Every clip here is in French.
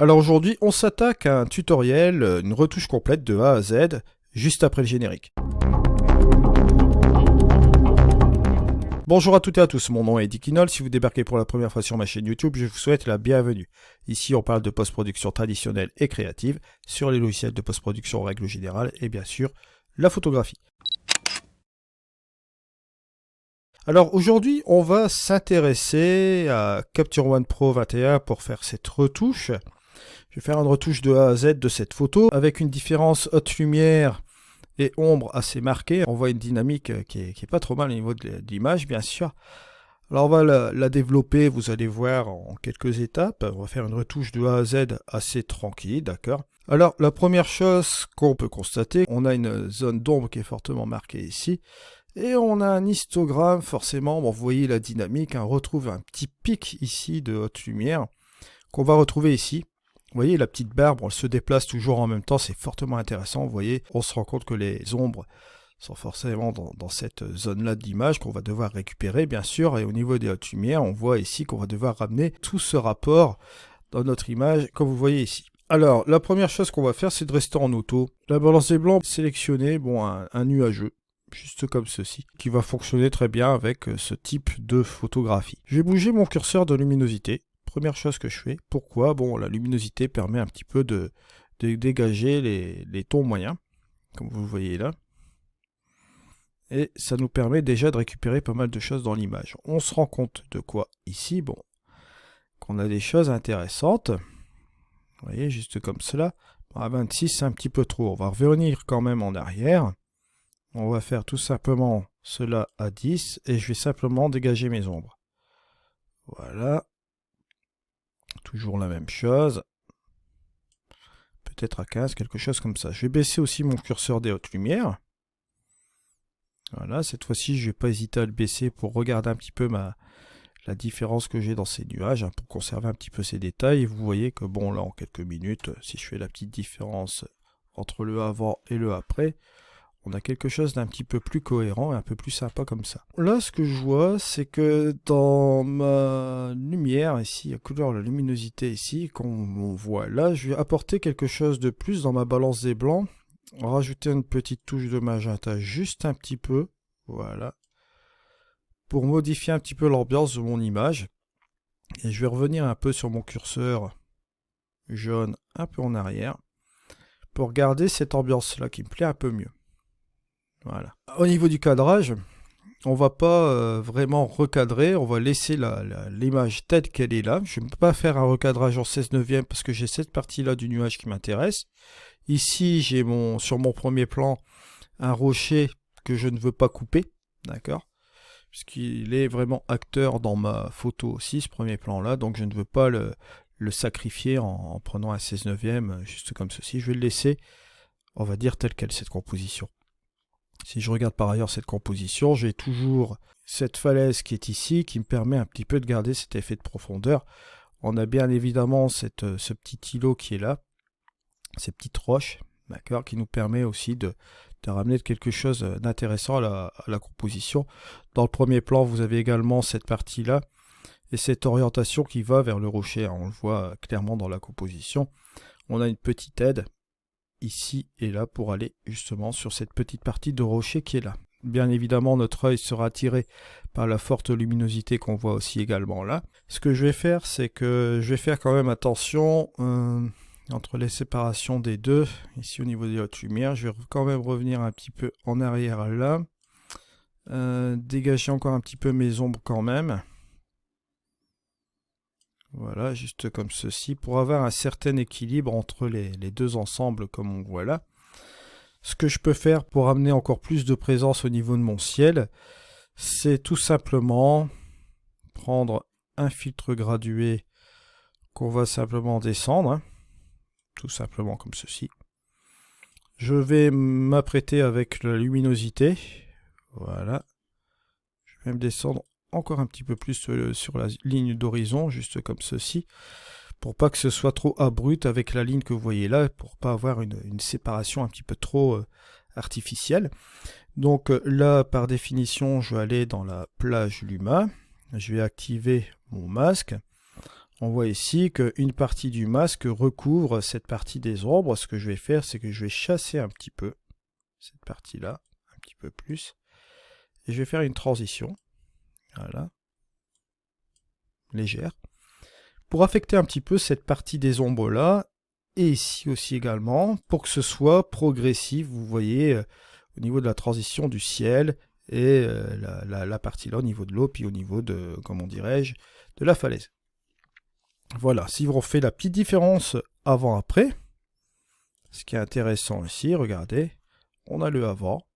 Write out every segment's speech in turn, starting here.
Alors aujourd'hui, on s'attaque à un tutoriel, une retouche complète de A à Z, juste après le générique. Bonjour à toutes et à tous, mon nom est Eddie Kinol. Si vous débarquez pour la première fois sur ma chaîne YouTube, je vous souhaite la bienvenue. Ici, on parle de post-production traditionnelle et créative, sur les logiciels de post-production en règle générale, et bien sûr, la photographie. Alors aujourd'hui, on va s'intéresser à Capture One Pro 21 pour faire cette retouche. Je vais faire une retouche de A à Z de cette photo avec une différence haute lumière et ombre assez marquée. On voit une dynamique qui est pas trop mal au niveau de l'image, bien sûr. Alors on va la développer, vous allez voir, en quelques étapes. On va faire une retouche de A à Z assez tranquille, d'accord. Alors la première chose qu'on peut constater, on a une zone d'ombre qui est fortement marquée ici. Et on a un histogramme, forcément, bon, vous voyez la dynamique, on retrouve un petit pic ici de haute lumière qu'on va retrouver ici. Vous voyez la petite barre, bon, elle se déplace toujours en même temps, c'est fortement intéressant. Vous voyez, on se rend compte que les ombres sont forcément dans cette zone-là de l'image qu'on va devoir récupérer, bien sûr. Et au niveau des hautes lumières, on voit ici qu'on va devoir ramener tout ce rapport dans notre image, comme vous voyez ici. Alors, la première chose qu'on va faire, c'est de rester en auto. La balance des blancs, sélectionner bon, un nuageux, juste comme ceci, qui va fonctionner très bien avec ce type de photographie. Je vais bouger mon curseur de luminosité. Première chose que je fais. Pourquoi? Bon, la luminosité permet un petit peu de dégager les tons moyens, comme vous voyez là. Et ça nous permet déjà de récupérer pas mal de choses dans l'image. On se rend compte de quoi ici? Bon, qu'on a des choses intéressantes. Vous voyez, juste comme cela. À 26, c'est un petit peu trop. On va revenir quand même en arrière. On va faire tout simplement cela à 10 et je vais simplement dégager mes ombres. Voilà. Toujours la même chose. Peut-être à 15, quelque chose comme ça. Je vais baisser aussi mon curseur des hautes lumières. Voilà, cette fois-ci, je ne vais pas hésiter à le baisser pour regarder un petit peu la différence que j'ai dans ces nuages, pour conserver un petit peu ces détails. Et vous voyez que, bon, là, en quelques minutes, si je fais la petite différence entre le avant et le après, on a quelque chose d'un petit peu plus cohérent et un peu plus sympa comme ça. Là, ce que je vois, c'est que dans ma lumière ici, la couleur, la luminosité ici, qu'on voit là, je vais apporter quelque chose de plus dans ma balance des blancs. Rajouter une petite touche de magenta, juste un petit peu, voilà, pour modifier un petit peu l'ambiance de mon image. Et je vais revenir un peu sur mon curseur jaune, un peu en arrière, pour garder cette ambiance-là qui me plaît un peu mieux. Voilà. Au niveau du cadrage, on va pas vraiment recadrer, on va laisser l'image telle qu'elle est là. Je ne peux pas faire un recadrage en 16 neuvième parce que j'ai cette partie-là du nuage qui m'intéresse. Ici, j'ai sur mon premier plan un rocher que je ne veux pas couper, d'accord, puisqu'il est vraiment acteur dans ma photo aussi, ce premier plan-là, donc je ne veux pas le sacrifier en prenant un 16 neuvième, juste comme ceci. Je vais le laisser, on va dire, tel quel cette composition. Si je regarde par ailleurs cette composition, j'ai toujours cette falaise qui est ici, qui me permet un petit peu de garder cet effet de profondeur. On a bien évidemment ce petit îlot qui est là, ces petites roches, d'accord, qui nous permet aussi de ramener quelque chose d'intéressant à la composition. Dans le premier plan, vous avez également cette partie-là, et cette orientation qui va vers le rocher, on le voit clairement dans la composition. On a une petite aide, ici et là, pour aller justement sur cette petite partie de rocher qui est là. Bien évidemment, notre œil sera attiré par la forte luminosité qu'on voit aussi également là. Ce que je vais faire, c'est que je vais faire quand même attention entre les séparations des deux. Ici au niveau des hautes lumières, je vais quand même revenir un petit peu en arrière là. Dégager encore un petit peu mes ombres quand même. Voilà, juste comme ceci, pour avoir un certain équilibre entre les deux ensembles comme on voit là. Ce que je peux faire pour amener encore plus de présence au niveau de mon ciel, c'est tout simplement prendre un filtre gradué qu'on va simplement descendre, tout simplement comme ceci. Je vais m'apprêter avec la luminosité, voilà. Je vais me descendre encore un petit peu plus sur la ligne d'horizon, juste comme ceci, pour pas que ce soit trop abrupt avec la ligne que vous voyez là, pour pas avoir une séparation un petit peu trop artificielle. Donc là, par définition, je vais aller dans la plage Luma, je vais activer mon masque. On voit ici qu'une partie du masque recouvre cette partie des ombres. Ce que je vais faire, c'est que je vais chasser un petit peu cette partie-là, un petit peu plus. Et je vais faire une transition, voilà, légère, pour affecter un petit peu cette partie des ombres-là, et ici aussi également, pour que ce soit progressif, vous voyez, au niveau de la transition du ciel, et la partie là au niveau de l'eau, puis au niveau de, comment dirais-je, de la falaise. Voilà, si on fait la petite différence avant-après, ce qui est intéressant ici, regardez, on a le avant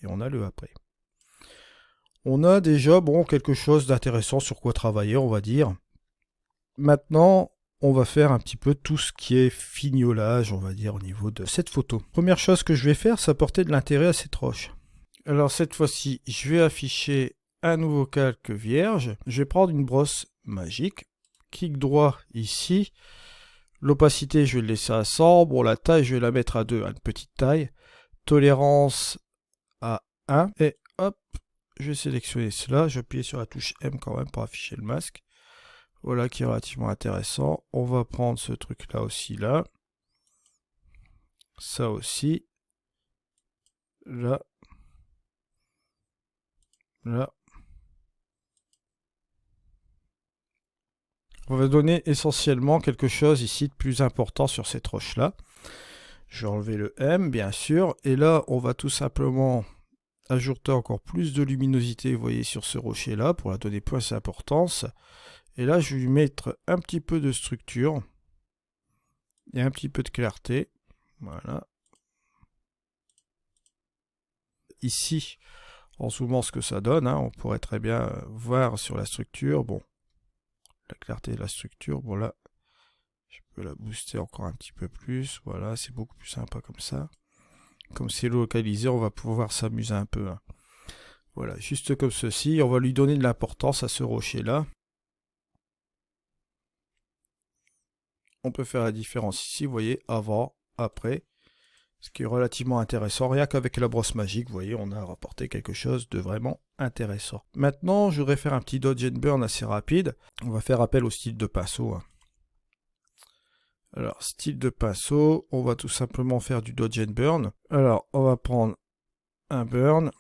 et on a le après. On a déjà quelque chose d'intéressant sur quoi travailler, on va dire. Maintenant, on va faire un petit peu tout ce qui est fignolage, on va dire, au niveau de cette photo. Première chose que je vais faire, c'est apporter de l'intérêt à cette roche. Alors cette fois-ci, je vais afficher un nouveau calque vierge. Je vais prendre une brosse magique. Clic droit ici. L'opacité, je vais le laisser à 100. Bon, la taille, je vais la mettre à 2, à une petite taille. Tolérance à 1. Et hop, je vais sélectionner cela. Je vais appuyer sur la touche M quand même pour afficher le masque. Voilà qui est relativement intéressant. On va prendre ce truc-là aussi, là. Ça aussi. Là. Là. On va donner essentiellement quelque chose ici de plus important sur cette roche-là. Je vais enlever le M, bien sûr. Et là, on va tout simplement ajouter encore plus de luminosité, vous voyez, sur ce rocher-là, pour la donner plus d'importance. Et là, je vais lui mettre un petit peu de structure. Et un petit peu de clarté. Voilà. Ici, en zoomant ce que ça donne, on pourrait très bien voir sur la structure. Bon, la clarté de la structure, bon là, je peux la booster encore un petit peu plus. Voilà, c'est beaucoup plus sympa comme ça. Comme c'est localisé, on va pouvoir s'amuser un peu. Voilà, juste comme ceci. On va lui donner de l'importance à ce rocher-là. On peut faire la différence ici, vous voyez, avant, après. Ce qui est relativement intéressant. Rien qu'avec la brosse magique, vous voyez, on a rapporté quelque chose de vraiment intéressant. Maintenant, je voudrais faire un petit dodge and burn assez rapide. On va faire appel au style de pinceau. Alors, style de pinceau, on va tout simplement faire du dodge and burn. Alors, on va prendre un burn.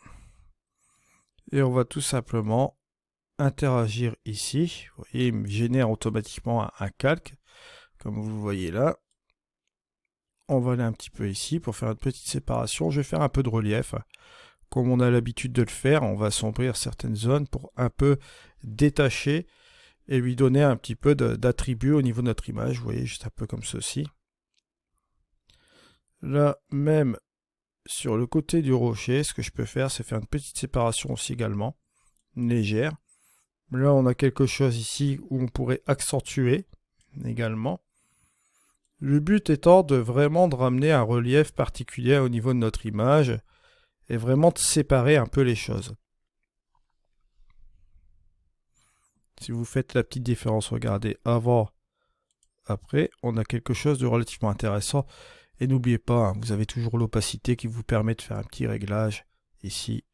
Et on va tout simplement interagir ici. Vous voyez, il me génère automatiquement un calque, comme vous voyez là. On va aller un petit peu ici pour faire une petite séparation. Je vais faire un peu de relief. Comme on a l'habitude de le faire, on va assombrir certaines zones pour un peu détacher et lui donner un petit peu d'attribut au niveau de notre image. Vous voyez, juste un peu comme ceci. Là, même sur le côté du rocher, ce que je peux faire, c'est faire une petite séparation aussi également, légère. Là, on a quelque chose ici où on pourrait accentuer également. Le but étant de vraiment ramener un relief particulier au niveau de notre image et vraiment de séparer un peu les choses. Si vous faites la petite différence, regardez avant, après, on a quelque chose de relativement intéressant. Et n'oubliez pas, vous avez toujours l'opacité qui vous permet de faire un petit réglage ici.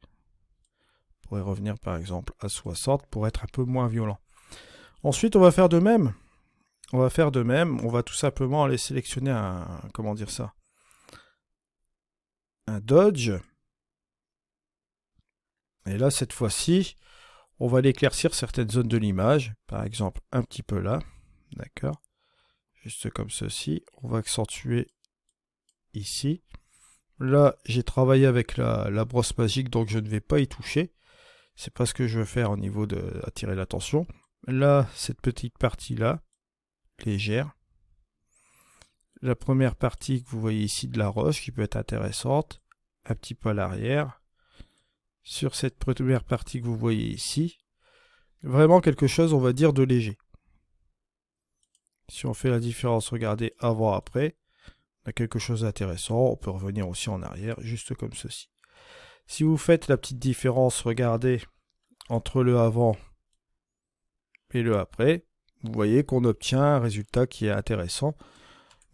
Vous pourrez revenir par exemple à 60 pour être un peu moins violent. Ensuite, on va faire de même. On va tout simplement aller sélectionner un dodge. Et là, cette fois-ci, on va aller éclaircir certaines zones de l'image. Par exemple, un petit peu là. D'accord. Juste comme ceci. On va accentuer ici. Là, j'ai travaillé avec la brosse magique, donc je ne vais pas y toucher. C'est pas ce que je veux faire au niveau de attirer l'attention. Là, cette petite partie-là, légère. La première partie que vous voyez ici de la roche qui peut être intéressante, un petit peu à l'arrière. Sur cette première partie que vous voyez ici, vraiment quelque chose, on va dire, de léger. Si on fait la différence, regardez avant-après, on a quelque chose d'intéressant. On peut revenir aussi en arrière, juste comme ceci. Si vous faites la petite différence, regardez, entre le avant et le après, vous voyez qu'on obtient un résultat qui est intéressant.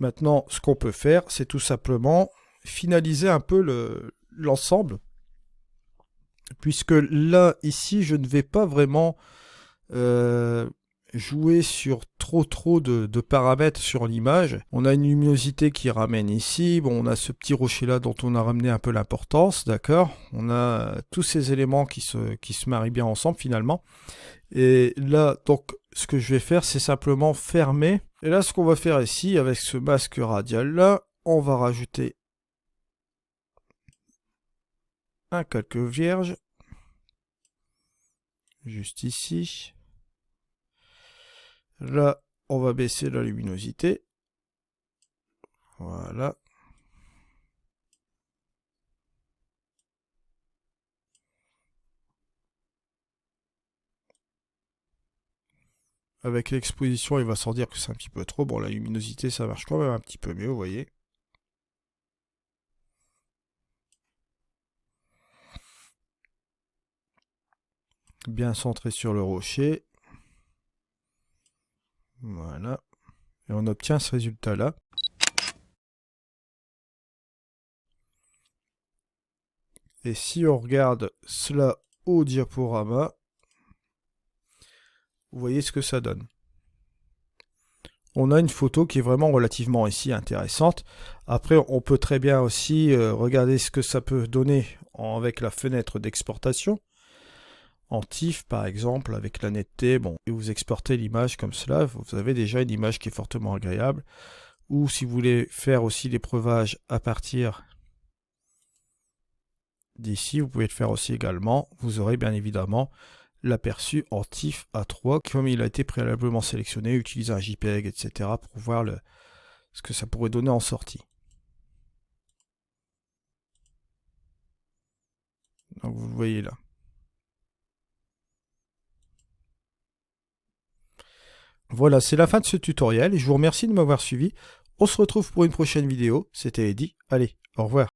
Maintenant, ce qu'on peut faire, c'est tout simplement finaliser un peu l'ensemble. Puisque là, ici, je ne vais pas vraiment jouer sur trop de paramètres sur l'image. On a une luminosité qui ramène ici, bon, on a ce petit rocher là dont on a ramené un peu l'importance, d'accord. On a tous ces éléments qui se marient bien ensemble finalement. Et là, donc, ce que je vais faire, c'est simplement fermer. Et là, ce qu'on va faire ici, avec ce masque radial là, on va rajouter un calque vierge, juste ici. Là, on va baisser la luminosité. Voilà. Avec l'exposition, il va sans dire que c'est un petit peu trop. Bon, la luminosité, ça marche quand même un petit peu mieux, vous voyez. Bien centré sur le rocher. Voilà. Et on obtient ce résultat-là. Et si on regarde cela au diaporama, vous voyez ce que ça donne. On a une photo qui est vraiment relativement ici intéressante. Après, on peut très bien aussi regarder ce que ça peut donner avec la fenêtre d'exportation. En TIFF, par exemple, avec la netteté, bon, et vous exportez l'image comme cela, vous avez déjà une image qui est fortement agréable. Ou si vous voulez faire aussi l'épreuvage à partir d'ici, vous pouvez le faire aussi également. Vous aurez bien évidemment l'aperçu en TIFF A3, comme il a été préalablement sélectionné, utiliser un JPEG, etc. pour voir ce que ça pourrait donner en sortie. Donc vous le voyez là. Voilà, c'est la fin de ce tutoriel et je vous remercie de m'avoir suivi. On se retrouve pour une prochaine vidéo. C'était Eddy. Allez, au revoir.